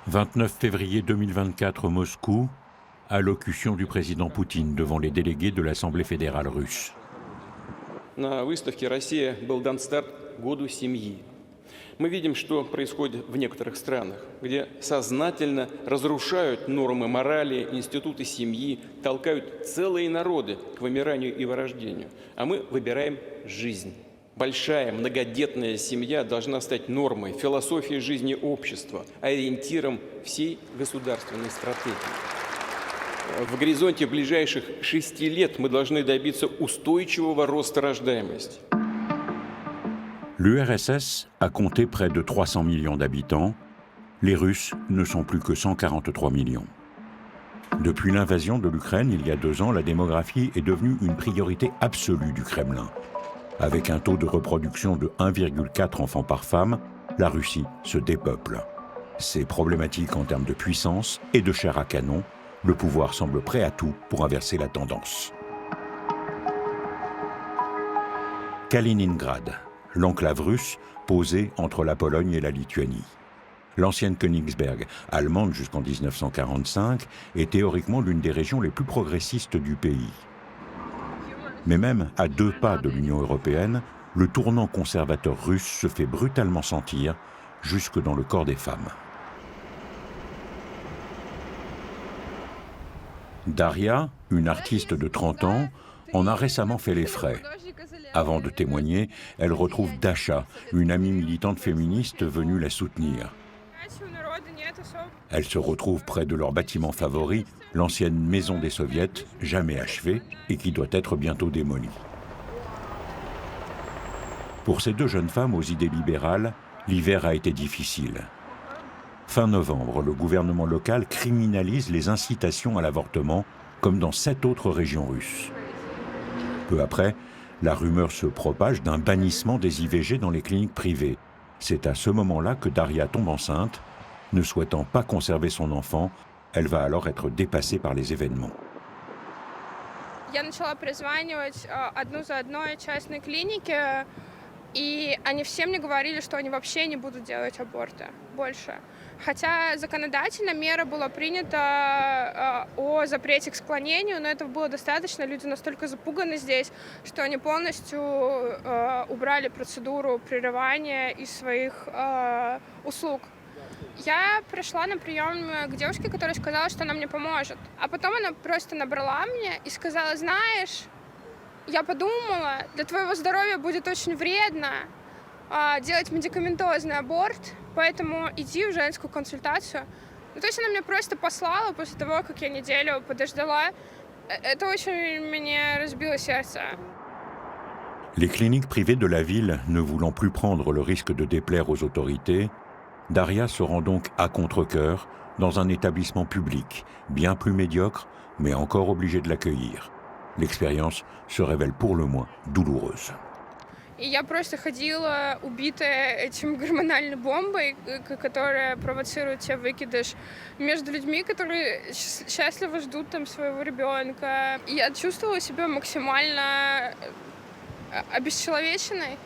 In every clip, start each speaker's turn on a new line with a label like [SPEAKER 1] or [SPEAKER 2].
[SPEAKER 1] 29 février 2024, Moscou, allocution du président Poutine devant les délégués de l'Assemblée fédérale russe.
[SPEAKER 2] На выставке «Россия» был дан старт году семьи. Мы видим, что происходит в некоторых странах, где сознательно разрушают нормы морали, институты семьи, толкают целые народы к вымиранию и вырождению. А мы выбираем жизнь. Большая многодетная семья должна стать нормой, философией жизни общества, ориентиром всей государственной стратегии. В горизонте ближайших 6 лет мы должны добиться устойчивого роста рождаемости.
[SPEAKER 1] L'URSS a compté près de 300 millions d'habitants. Les Russes ne sont plus que 143 millions. Depuis l'invasion de l'Ukraine il y a 2 ans, la démographie est devenue une priorité absolue du Kremlin. Avec un taux de reproduction de 1,4 enfants par femme, la Russie se dépeuple. C'est problématique en termes de puissance et de chair à canon. Le pouvoir semble prêt à tout pour inverser la tendance. Kaliningrad, l'enclave russe posée entre la Pologne et la Lituanie. L'ancienne Königsberg, allemande jusqu'en 1945, est théoriquement l'une des régions les plus progressistes du pays. Mais même à 2 pas de l'Union européenne, le tournant conservateur russe se fait brutalement sentir jusque dans le corps des femmes. Daria, une artiste de 30 ans, en a récemment fait les frais. Avant de témoigner, elle retrouve Dasha, une amie militante féministe venue la soutenir. Elle se retrouve près de leur bâtiment favori, l'ancienne maison des soviets, jamais achevée et qui doit être bientôt démolie. Pour ces 2 jeunes femmes aux idées libérales, l'hiver a été difficile. Fin novembre, le gouvernement local criminalise les incitations à l'avortement, comme dans 7 autres régions russes. Peu après, la rumeur se propage d'un bannissement des IVG dans les cliniques privées. C'est à ce moment-là que Daria tombe enceinte. Ne souhaitant pas conserver son enfant, elle va alors être dépassée par les événements.
[SPEAKER 3] Я начала прозванивать одну за одной частные клиники, и они все мне говорили, что они вообще не будут делать аборты больше. Хотя законодательно мера была принята о запрете к склонению, но этого было достаточно. Люди настолько запуганы здесь, что они полностью убрали процедуру прерывания из своих услуг. Я пришла на прием к девушке, которая сказала, что она мне поможет. А потом она просто набрала мне и сказала: знаешь, я подумала, для твоего здоровья будет очень вредно делать медикаментозный аборт, поэтому иди в женскую консультацию. Ну, то есть она меня просто послала после того, как я неделю подождала. Это очень мне разбило сердце.
[SPEAKER 1] Les cliniques privées de la ville ne voulant plus prendre le risque de déplaire aux autorités, Daria se rend donc à contre-cœur dans un établissement public, bien plus médiocre, mais encore obligé de l'accueillir. L'expérience se révèle pour le moins douloureuse.
[SPEAKER 3] И я просто ходила, убитая этим гормональной бомбой, которая провоцирует тебе выкидыш, между людьми, которые счастливо ждут там своего ребенка. И я чувствовала себя максимально обесчеловеченной.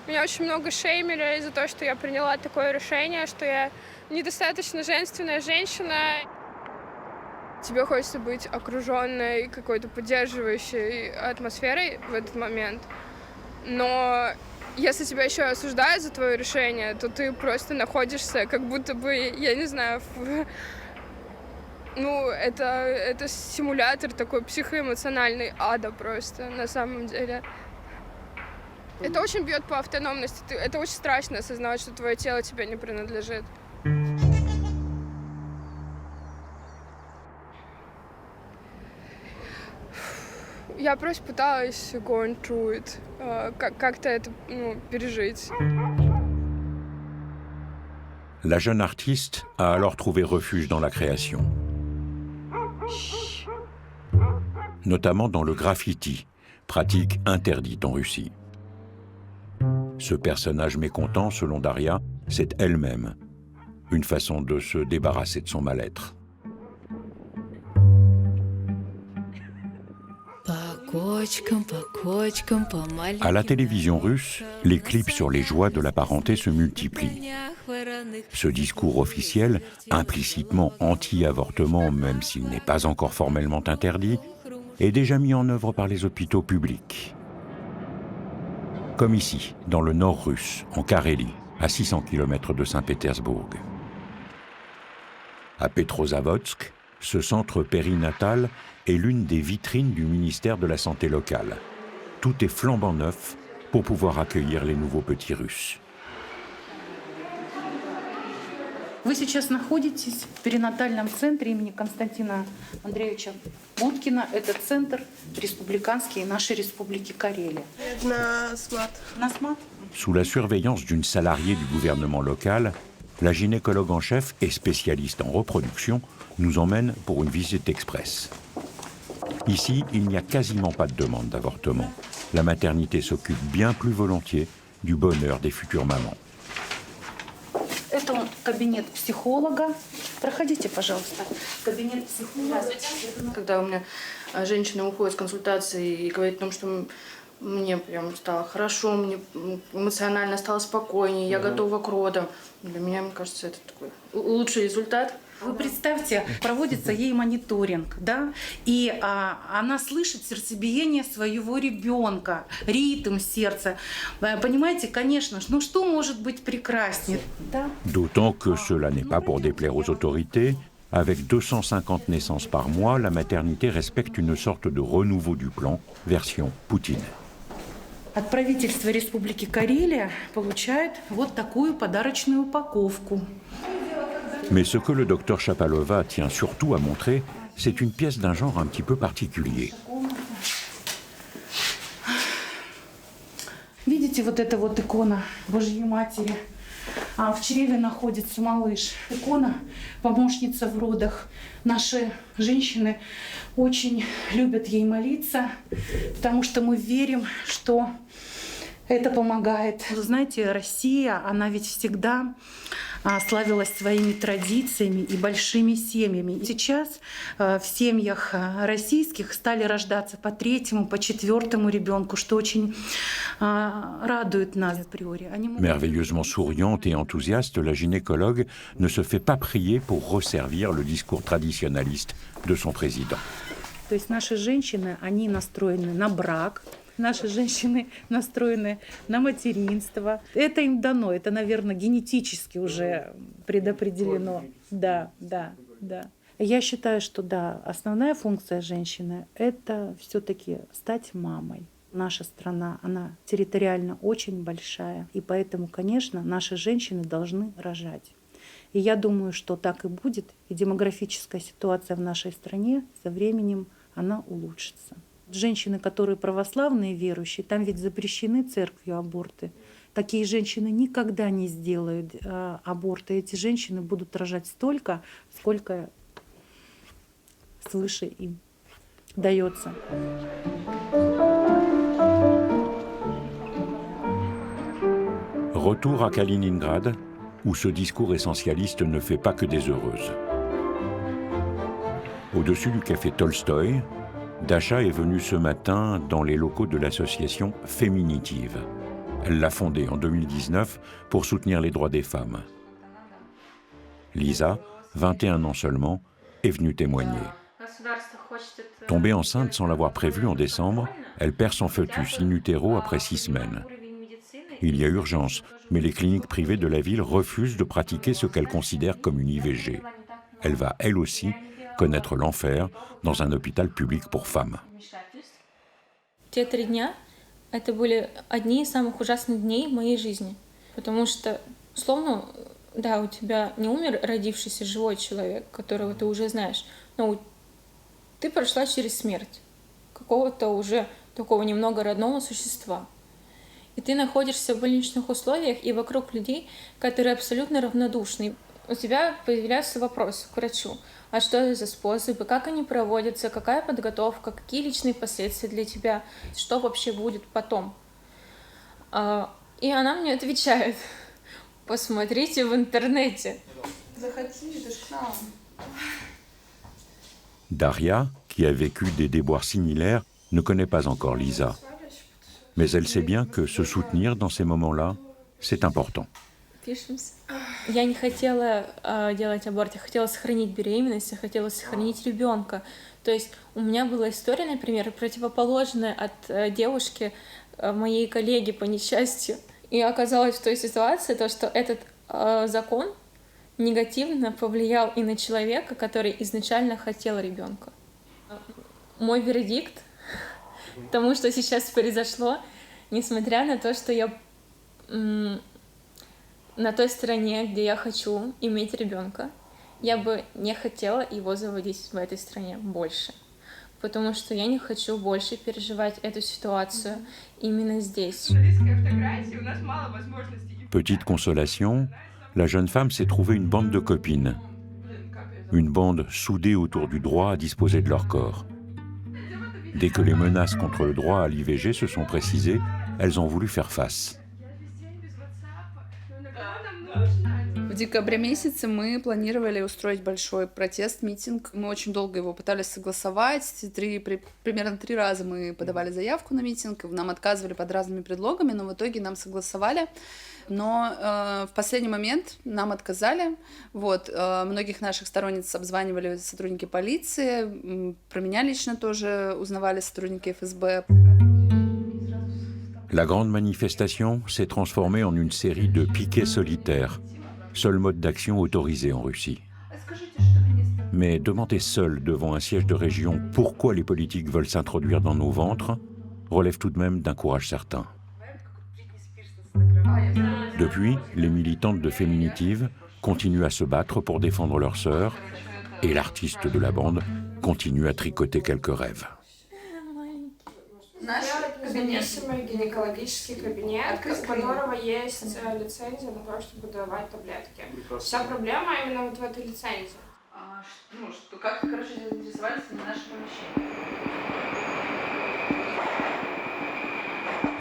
[SPEAKER 3] Меня очень много шеймили за то, что я приняла такое решение, что я недостаточно женственная женщина. Тебе хочется быть окруженной какой-то поддерживающей атмосферой в этот момент. Но если тебя еще осуждают за твое решение, то ты просто находишься как будто бы, я не знаю, это симулятор такой психоэмоциональный ада просто на самом деле. Это очень бьет по автономности. Это очень страшно осознавать, что твое тело тебе не принадлежит. Я просто пыталась going through it, как-то это пережить.
[SPEAKER 1] La jeune artiste a alors trouvé refuge dans la création. Notamment dans le graffiti, pratique interdite en Russie. Ce personnage mécontent, selon Daria, c'est elle-même. Une façon de se débarrasser de son mal-être. À la télévision russe, les clips sur les joies de la parenté se multiplient. Ce discours officiel, implicitement anti-avortement, même s'il n'est pas encore formellement interdit, est déjà mis en œuvre par les hôpitaux publics. Comme ici, dans le nord russe, en Carélie, à 600 km de Saint-Pétersbourg. À Petrozavodsk, ce centre périnatal est l'une des vitrines du ministère de la Santé locale. Tout est flambant neuf pour pouvoir accueillir les nouveaux petits Russes.
[SPEAKER 4] Вы сейчас находитесь в перинатальном центре имени Константина Андреевича Уткина. Это центр республиканский нашей республики Карелия.
[SPEAKER 3] На СМАТ.
[SPEAKER 4] На СМАТ?
[SPEAKER 1] Sous la surveillance d'une salariée du gouvernement local, la gynécologue en chef et spécialiste en reproduction nous emmène pour une visite express. Ici, il n'y a quasiment pas de demande d'avortement. La maternité s'occupe bien plus volontiers du bonheur des futures mamans.
[SPEAKER 4] Это кабинет психолога. Проходите, пожалуйста. Кабинет психолога.
[SPEAKER 5] Когда у меня женщина уходит с консультации и говорит о том, что мне прям стало хорошо, мне эмоционально стало спокойнее, я готова к родам. Для меня, мне кажется, это такой лучший результат.
[SPEAKER 4] Вы представьте, проводится ей мониторинг, да, и она слышит сердцебиение своего ребенка, ритм сердца. Понимаете, конечно, ну что может быть прекраснее, да?
[SPEAKER 1] D'autant que cela n'est pas pour déplaire aux autorités. Avec 250 naissances par mois, la maternité respecte une sorte de renouveau du plan, version Poutine.
[SPEAKER 4] От правительства Республики Карелия получает вот такую подарочную упаковку.
[SPEAKER 1] Mais ce que le docteur Chapalova tient surtout à montrer, c'est une pièce d'un genre un petit peu particulier.
[SPEAKER 4] Видите, вот эта вот икона Божьей Матери. В чреве находится малыш. Икона, помощница в родах. Наши женщины очень любят ей молиться, потому что мы верим, что это помогает. Вы знаете, Россия, она ведь всегда славилась своими традициями и большими семьями. Сейчас в семьях российских стали рождаться по 3-му, по 4-му ребенку, что очень радует нас априори.
[SPEAKER 1] Merveilleusement souriante et enthousiaste, la gynécologue ne se fait pas prier pour resservir le discours traditionnaliste de son président.
[SPEAKER 4] То есть наши женщины, они настроены на брак, наши женщины настроены на материнство. Это им дано, это, наверное, генетически уже предопределено. Да. Я считаю, что да, основная функция женщины – это все-таки стать мамой. Наша страна, она территориально очень большая, и поэтому, конечно, наши женщины должны рожать. И я думаю, что так и будет, и демографическая ситуация в нашей стране со временем она улучшится. Женщины, которые православные верующие, там ведь запрещены церковью аборты. Такие женщины никогда не сделают аборты. Эти женщины будут рожать столько, сколько свыше им дается.
[SPEAKER 1] Retour à Kaliningrad, où ce discours essentialiste ne fait pas que des heureuses. Au-dessus du café Tolstoï, Dasha est venue ce matin dans les locaux de l'association Féminitive. Elle l'a fondée en 2019 pour soutenir les droits des femmes. Lisa, 21 ans seulement, est venue témoigner. Tombée enceinte sans l'avoir prévu en décembre, elle perd son fœtus in utero après 6 semaines. Il y a urgence, mais les cliniques privées de la ville refusent de pratiquer ce qu'elles considèrent comme une IVG. Elle va, elle aussi, connaître l'enfer dans un hôpital public pour femmes.
[SPEAKER 6] Те 3 дня – это были одни из самых ужасных дней в моей жизни. Потому что, условно, да, у тебя не умер родившийся живой человек, которого ты уже знаешь, но ты прошла через смерть какого-то уже такого немного родного существа. И ты находишься в больничных условиях и вокруг людей, которые абсолютно равнодушны. У тебя появляются вопросы к врачу. А что это за способы, как они проводятся, какая подготовка, какие личные последствия для тебя, что вообще будет потом. И она мне отвечает: посмотрите в интернете.
[SPEAKER 3] Заходи, это ж к нам.
[SPEAKER 1] Daria, qui a vécu des déboires similaires, ne connaît pas encore Lisa. Mais elle sait bien que se soutenir dans ces moments-là, c'est important.
[SPEAKER 6] Впишемся. Я не хотела делать аборт, я хотела сохранить беременность, я хотела сохранить ребенка. То есть у меня была история, например, противоположная от девушки, моей коллеги по несчастью. И оказалось в той ситуации то, что этот закон негативно повлиял и на человека, который изначально хотел ребенка. Мой вердикт тому, что сейчас произошло, несмотря на то, что я на той стороне, где я хочу иметь ребенка, я бы не хотела его заводить в этой стране больше, потому что я не хочу больше переживать эту ситуацию именно здесь.
[SPEAKER 1] Petite consolation, la jeune femme s'est trouvée une bande de copines. Une bande soudée autour du droit à disposer de leur corps. Dès que les menaces contre le droit à l'IVG se sont précisées, elles ont voulu faire face.
[SPEAKER 7] В декабре месяце мы планировали устроить большой протест, митинг. Мы очень долго его пытались согласовать. Примерно 3 раза мы подавали заявку на митинг. Нам отказывали под разными предлогами, но в итоге нам согласовали. Но в последний момент нам отказали. Многих наших сторонниц обзванивали сотрудники полиции. Про меня лично тоже узнавали сотрудники ФСБ.
[SPEAKER 1] La grande manifestation s'est transformée en une série de piquets solitaires, seul mode d'action autorisé en Russie. Mais demander seul devant un siège de région pourquoi les politiques veulent s'introduire dans nos ventres relève tout de même d'un courage certain. Depuis, les militantes de Féminitive continuent à se battre pour défendre leurs sœurs et l'artiste de la bande continue à tricoter quelques rêves.
[SPEAKER 3] Наш независимый гинекологический кабинет, у которого есть лицензия на то, чтобы давать таблетки. Вся проблема именно вот в этой лицензии.
[SPEAKER 7] Как, заинтересовались на наше помещение?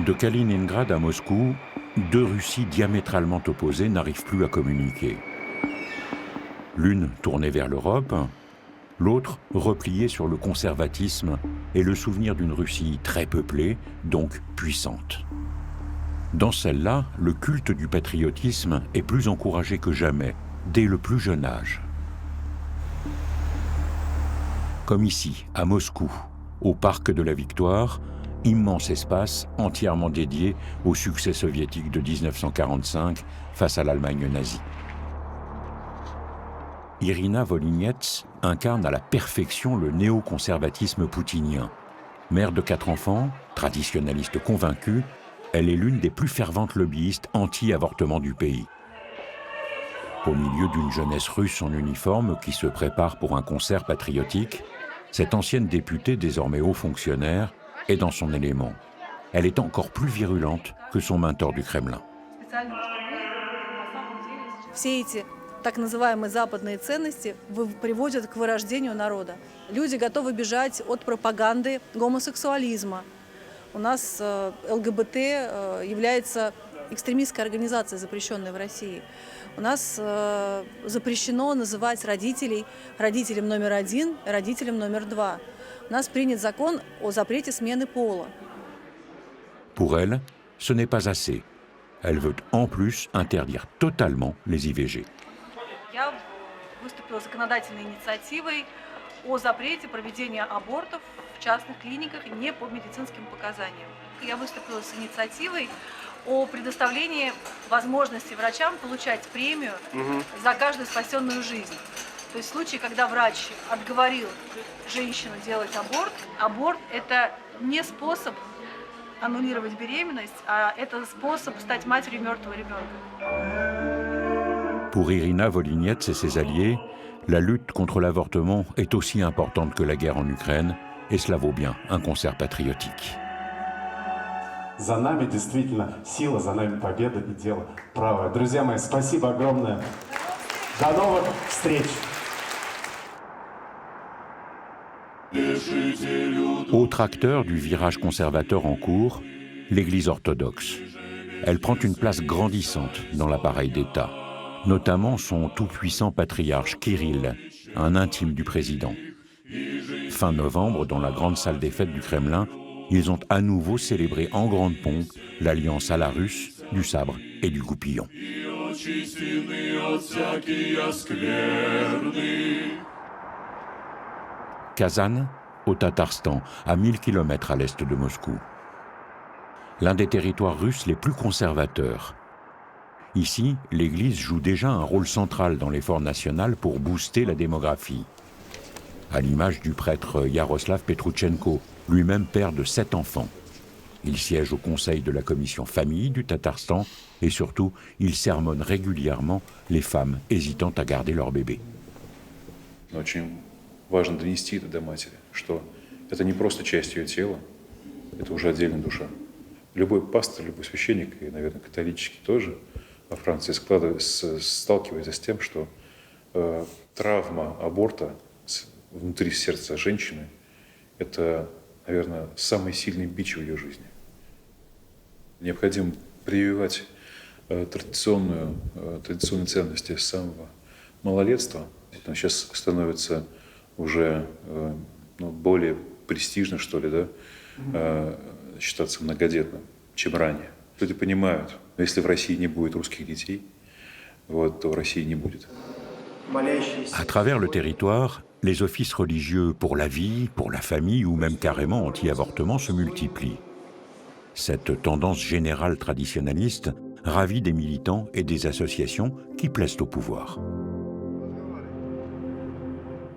[SPEAKER 1] De Kaliningrad à Moscou, 2 Russies diamétralement opposées n'arrivent plus à communiquer. L'une tournée vers l'Europe, l'autre repliée sur le conservatisme et le souvenir d'une Russie très peuplée, donc puissante. Dans celle-là, le culte du patriotisme est plus encouragé que jamais, dès le plus jeune âge. Comme ici, à Moscou, au Parc de la Victoire, immense espace entièrement dédié au succès soviétique de 1945 face à l'Allemagne nazie. Irina Volinets incarne à la perfection le néoconservatisme poutinien. Mère de 4 enfants, traditionnaliste convaincue, elle est l'une des plus ferventes lobbyistes anti-avortement du pays. Au milieu d'une jeunesse russe en uniforme qui se prépare pour un concert patriotique, cette ancienne députée, désormais haut fonctionnaire, est dans son élément. Elle est encore plus virulente que son mentor du Kremlin.
[SPEAKER 8] Так называемые западные ценности приводят к вырождению народа. Люди готовы бежать от пропаганды гомосексуализма. У нас ЛГБТ является экстремистской организацией, запрещенной в России. У нас запрещено называть родителей родителем номер 1 и родителем номер 2. У нас принят закон о запрете смены пола.
[SPEAKER 1] Pour elle, ce n'est pas assez. Elle veut en plus interdire totalement les IVG.
[SPEAKER 8] Я выступила законодательной инициативой о запрете проведения абортов в частных клиниках не по медицинским показаниям. Я выступила с инициативой о предоставлении возможности врачам получать премию за каждую спасенную жизнь. То есть в случае, когда врач отговорил женщину делать аборт, аборт – это не способ аннулировать беременность, а это способ стать матерью мертвого ребенка.
[SPEAKER 1] Pour Irina Volinets et ses alliés, la lutte contre l'avortement est aussi importante que la guerre en Ukraine, et cela vaut bien un concert patriotique.
[SPEAKER 9] За нами действительно сила, за нами победа и дело правое. Друзья мои, спасибо огромное. До новых встреч.
[SPEAKER 1] Autre acteur du virage conservateur en cours, l'Église orthodoxe. Elle prend une place grandissante dans l'appareil d'État, notamment son tout-puissant patriarche Kirill, un intime du président. Fin novembre, dans la grande salle des fêtes du Kremlin, ils ont à nouveau célébré en grande pompe l'alliance à la russe du sabre et du goupillon. Kazan, au Tatarstan, à 1000 km à l'est de Moscou. L'un des territoires russes les plus conservateurs. Ici, l'Église joue déjà un rôle central dans l'effort national pour booster la démographie. À l'image du prêtre Yaroslav Petrouchenko, lui-même père de 7 enfants. Il siège au conseil de la commission famille du Tatarstan et surtout, il sermonne régulièrement les femmes hésitant à garder leur bébé.
[SPEAKER 10] Очень важно донести это до матери, что это не просто часть ее тела, это уже отдельная душа. Любой пастор, любой священник, и, наверное, католический тоже, во Франции сталкивается с тем, что травма аборта внутри сердца женщины – это, наверное, самый сильный бич в ее жизни. Необходимо прививать традиционные ценности с самого малолетства. Это сейчас становится уже более престижно, что ли, да, считаться многодетным, чем ранее. Люди понимают, если в России не будет русских детей, то в России не будет.
[SPEAKER 1] À travers le territoire, les offices religieux pour la vie, pour la famille ou même carrément anti-avortement se multiplient. Cette tendance générale traditionnaliste ravit des militants et des associations qui plaisent au pouvoir.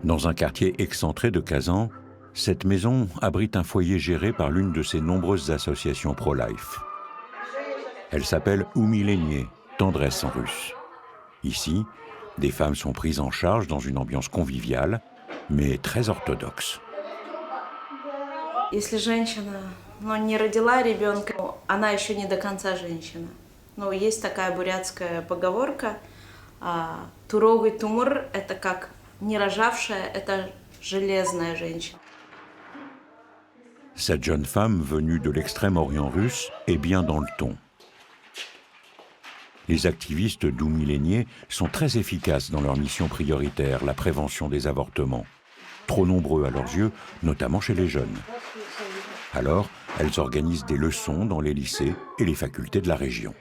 [SPEAKER 1] Dans un quartier excentré de Kazan, cette maison abrite un foyer géré par l'une de ses nombreuses associations pro-life. Elle s'appelle Umilenie, tendresse en russe. Ici, des femmes sont prises en charge dans une ambiance conviviale, mais très orthodoxe.
[SPEAKER 11] Если женщина, не родила ребенка, она еще не до конца женщина. Есть такая бурятская поговорка: туровый тумур – это как не рожавшая, это железная женщина.
[SPEAKER 1] Cette jeune femme venue de l'extrême-orient russe est bien dans le ton. Les activistes d'Umilenie sont très efficaces dans leur mission prioritaire, la prévention des avortements. Trop nombreux à leurs yeux, notamment chez les jeunes. Alors, elles organisent des leçons dans les lycées et les facultés de la région.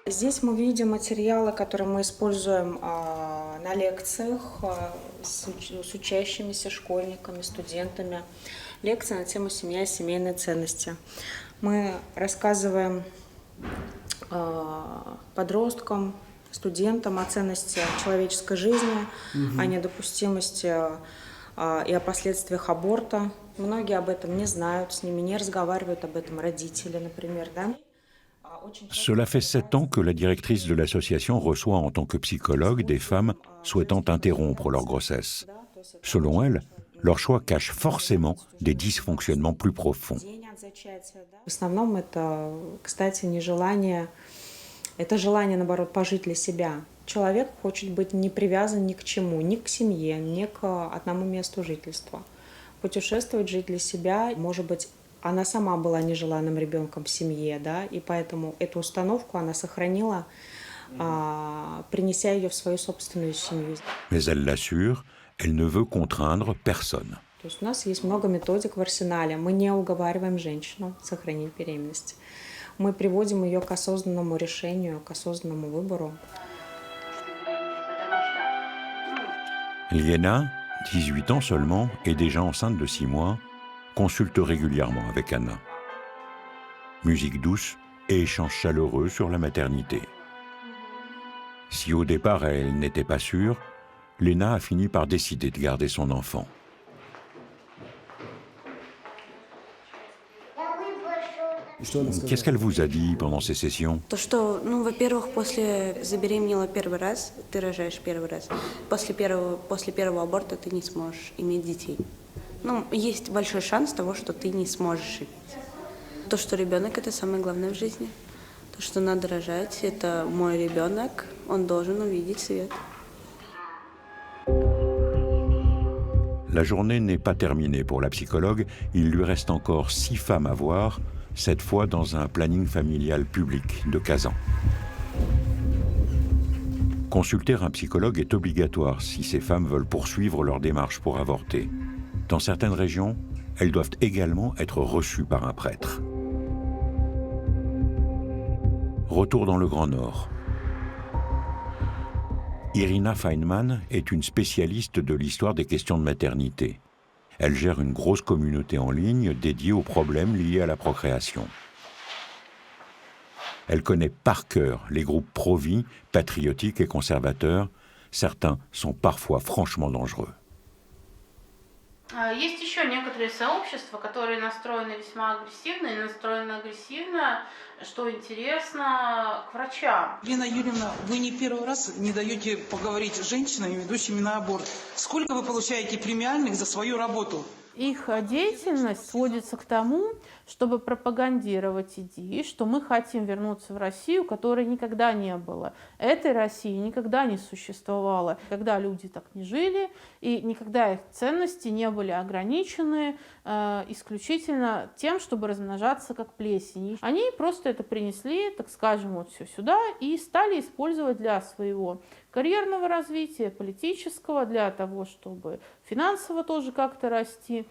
[SPEAKER 12] Здесь мы видим материалы, которые мы используем на лекциях с учащимися школьниками, студентами. Лекции на тему «Семья и семейные ценности». Мы рассказываем подросткам, студентам о ценности человеческой жизни, о недопустимости и о последствиях аборта. Многие об этом не знают, с ними не разговаривают об этом родители, например, да?
[SPEAKER 1] Cela fait 7 ans que la directrice de l'association reçoit en tant que psychologue des femmes souhaitant interrompre leur grossesse. Selon elle, leur choix cache forcément des dysfonctionnements plus profonds.
[SPEAKER 12] В основном это, кстати, нежелание, это желание, наоборот, пожить для себя. Человек хочет быть не привязан ни к чему, ни к семье, ни к одному месту жительства. Путешествовать, жить для себя, может быть, она сама была нежеланным ребенком в семье, да, и поэтому эту установку она сохранила, принеся ее в свою собственную семью.
[SPEAKER 1] Mais elle l'assure, elle ne veut contraindre personne.
[SPEAKER 12] То есть у нас есть много методик в арсенале. Мы не уговариваем женщину сохранить беременность. Мы приводим ее к осознанному решению, к осознанному выбору.
[SPEAKER 1] Liena, 18 ans seulement et déjà enceinte de 6 mois, consulte régulièrement avec Anna. Musique douce et échange chaleureux sur la maternité. Si au départ elle n'était pas sûre, Lena a fini par décider de garder son enfant. Qu'est-ce qu'elle vous a dit pendant ces sessions?
[SPEAKER 11] То, что, во-первых, после забеременела первый раз, ты рожаешь первый раз, после первого аборта ты не сможешь иметь детей. Есть большой шанс того, что ты не сможешь иметь. То, что ребенок – это самое главное в жизни. То, что надо рожать, это мой ребенок, он должен увидеть свет.
[SPEAKER 1] La journée n'est pas terminée pour la psychologue. Il lui reste encore 6 femmes à voir, cette fois dans un planning familial public de Kazan. Consulter un psychologue est obligatoire si ces femmes veulent poursuivre leur démarche pour avorter. Dans certaines régions, elles doivent également être reçues par un prêtre. Retour dans le Grand Nord, Irina Feynman est une spécialiste de l'histoire des questions de maternité. Elle gère une grosse communauté en ligne dédiée aux problèmes liés à la procréation. Elle connaît par cœur les groupes pro-vie, patriotiques et conservateurs. Certains sont parfois franchement dangereux.
[SPEAKER 13] Есть еще некоторые сообщества, которые настроены весьма агрессивно, что интересно, к врачам.
[SPEAKER 14] Лена Юрьевна, вы не первый раз не даете поговорить с женщинами, ведущими на аборт. Сколько вы получаете премиальных за свою работу?
[SPEAKER 15] Их деятельность сводится к тому, чтобы пропагандировать идеи, что мы хотим вернуться в Россию, которой никогда не было. Этой России никогда не существовало, когда люди так не жили, и никогда их ценности не были ограничены исключительно тем, чтобы размножаться как плесень. Они просто это принесли, так скажем, вот все сюда и стали использовать для своего карьерного развития, политического, для того, чтобы финансово тоже как-то расти.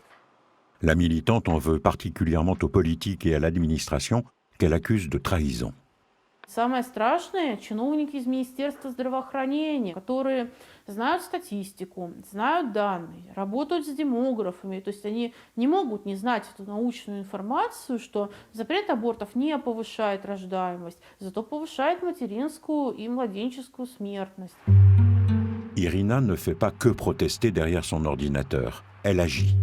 [SPEAKER 1] La militante en veut particulièrement aux politiques et à l'administration qu'elle accuse de trahison.
[SPEAKER 15] Самое страшное – чиновники из Министерства здравоохранения, которые знают статистику, знают данные, работают с демографами. То есть они не могут не знать эту научную информацию, что запрет абортов не повышает рождаемость, зато повышает материнскую и младенческую смертность.
[SPEAKER 1] Irina ne fait pas que protester derrière son ordinateur, elle agit.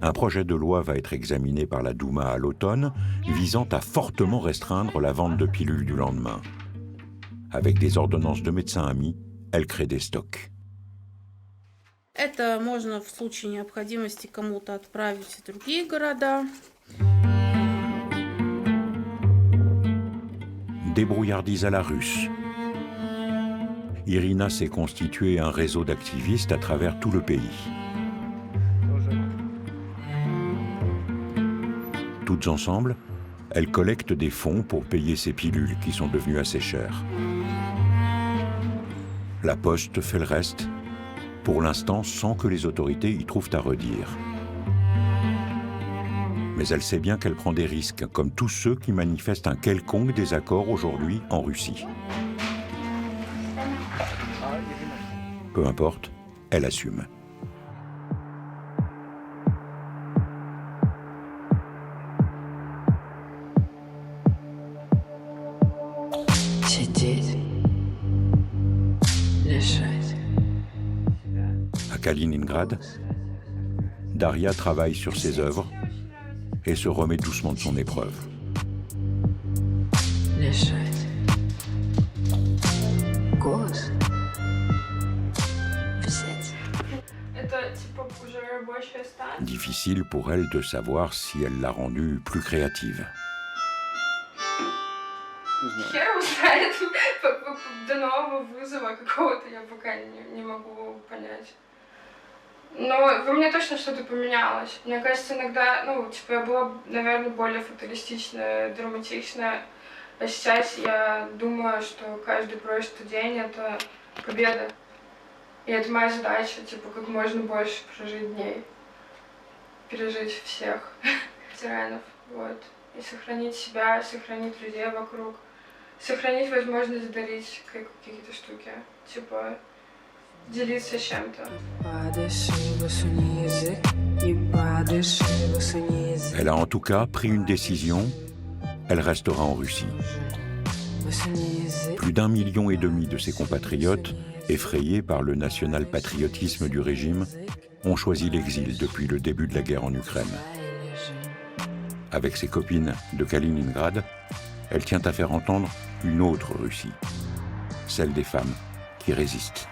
[SPEAKER 1] Un projet de loi va être examiné par la Douma à l'automne, visant à fortement restreindre la vente de pilules du lendemain. Avec des ordonnances de médecins amis, elle crée des stocks.
[SPEAKER 15] Это можно в случае необходимости кому-то отправить в другие города.
[SPEAKER 1] Débrouillardise à la russe. Irina s'est constitué un réseau d'activistes à travers tout le pays. Toutes ensemble, elles collectent des fonds pour payer ces pilules qui sont devenues assez chères. La Poste fait le reste, pour l'instant sans que les autorités y trouvent à redire. Mais elle sait bien qu'elle prend des risques, comme tous ceux qui manifestent un quelconque désaccord aujourd'hui en Russie. Peu importe, elle assume. À Kaliningrad, Daria travaille sur ses œuvres et se remet doucement de son épreuve. Difficile pour elle de savoir si elle l'a rendue plus créative.
[SPEAKER 3] Хер его знает, до нового вызова какого-то я пока не могу понять. Но во мне точно что-то поменялось. Мне кажется, иногда, я была, наверное, более фаталистичная, драматичная. А сейчас я думаю, что каждый прожитый день — это победа. И это моя задача, как можно больше прожить дней. Пережить всех тиранов, вот. И сохранить себя, сохранить людей вокруг. Сохранить возможность дарить какие-то штуки. Делиться чем-то.
[SPEAKER 1] Elle a en tout cas pris une décision, elle restera en Russie. Plus d'1,5 million de ses compatriotes, effrayés par le national-patriotisme du régime, ont choisi l'exil depuis le début de la guerre en Ukraine. Avec ses copines de Kaliningrad, elle tient à faire entendre une autre Russie, celle des femmes qui résistent.